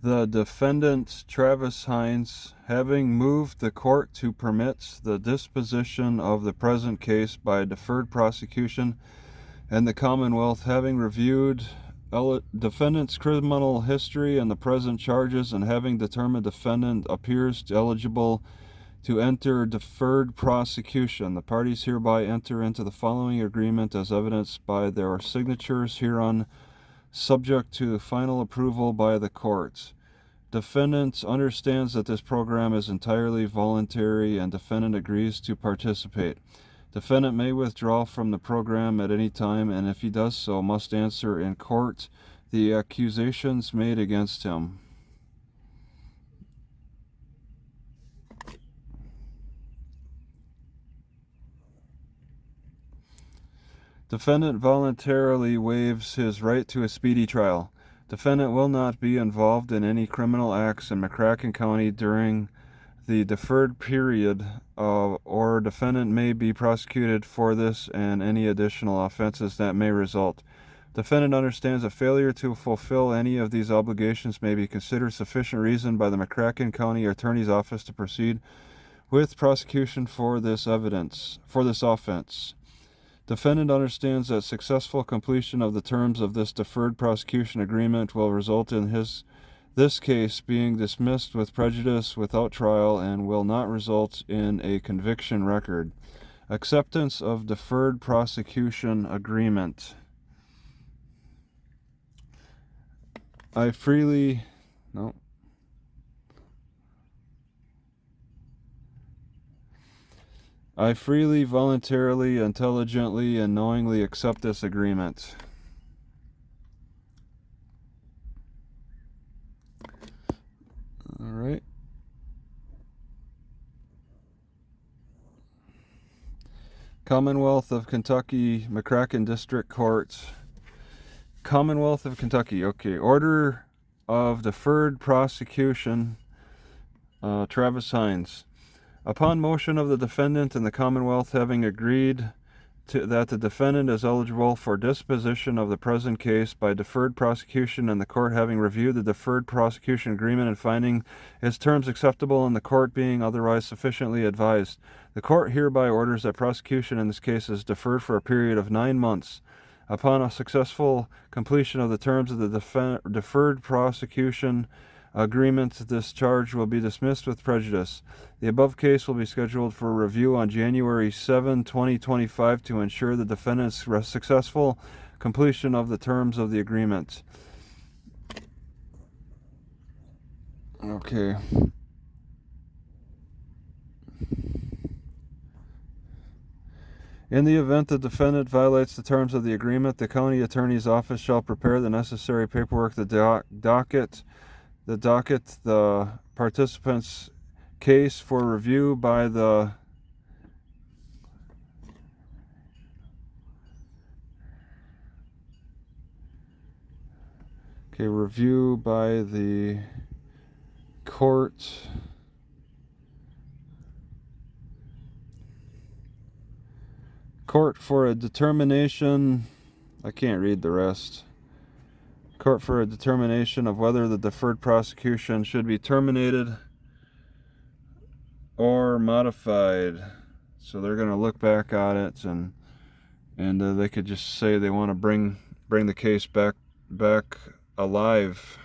The defendant, Travis Heinze, having moved the court to permit the disposition of the present case by deferred prosecution, and the Commonwealth having reviewed defendant's criminal history and the present charges, and having determined defendant appears eligible to enter deferred prosecution, the parties hereby enter into the following agreement as evidenced by their signatures hereon, subject to final approval by the court. Defendant understands that this program is entirely voluntary and defendant agrees to participate. Defendant may withdraw from the program at any time, and if he does so, must answer in court the accusations made against him. Defendant voluntarily waives his right to a speedy trial. Defendant will not be involved in any criminal acts in McCracken County during the deferred period, or defendant may be prosecuted for this and any additional offenses that may result. Defendant understands that failure to fulfill any of these obligations may be considered sufficient reason by the McCracken County Attorney's Office to proceed with prosecution for this offense. Defendant understands that successful completion of the terms of this deferred prosecution agreement will result in this case being dismissed with prejudice without trial and will not result in a conviction record. Acceptance of deferred prosecution agreement. I freely voluntarily, intelligently, and knowingly accept this agreement. All right. Commonwealth of Kentucky, McCracken District Court. Commonwealth of Kentucky. Okay. Order of deferred prosecution. Travis Heinze. Upon motion of the defendant and the Commonwealth having agreed that the defendant is eligible for disposition of the present case by deferred prosecution, and the court having reviewed the deferred prosecution agreement and finding its terms acceptable and the court being otherwise sufficiently advised, the court hereby orders that prosecution in this case is deferred for a period of 9 months. Upon a successful completion of the terms of the deferred prosecution agreement, this charge will be dismissed with prejudice. The above case will be scheduled for review on January 7, 2025 to ensure the defendant's successful completion of the terms of the agreement. Okay. In the event the defendant violates the terms of the agreement, the county attorney's office shall prepare the necessary paperwork, the participant's case for review by the court for a determination. I can't read the rest. Court for a determination of whether the deferred prosecution should be terminated or modified. So they're going to look back at it, and they could just say they want to bring the case back alive.